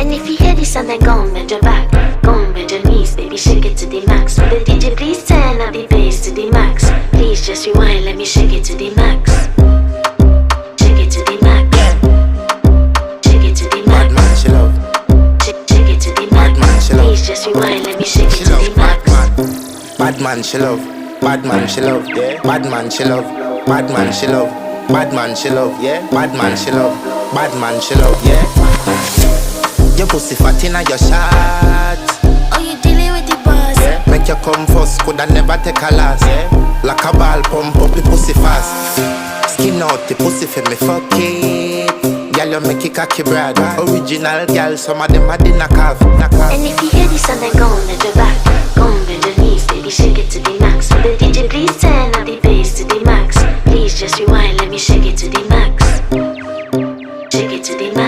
And if you hear this and then go on bend your back, go on bend your knees, baby, shake it to the max. Will the DJ please turn up the bass to the max? Please just rewind, let me shake it to the max. Shake it to the max. Shake it to the max. Bad man, she love. Shake it to the max. Bad man, she love. Please just rewind, let me shake it She to love the max. bad man, she love. Bad man, she love. Yeah. Bad man, she love. Bad man, she love. Bad man, she love. Yeah. Bad man, she love. Bad man, she love. Yeah. Your pussy fat inna your shot. Oh, you dealing with the boss? Yeah. Make you come first, coulda never take a last. Yeah. Like a ball, pump up the pussy fast. Skin out the pussy for me fuck it. Girl, you make it cocky brad. Original girl, some of them are the knockoff. And if you hear this and then go on bend your back, go on bend your knees, baby, shake it to the max. Will the DJ please turn up the bass to the max? Please just rewind, let me shake it to the max.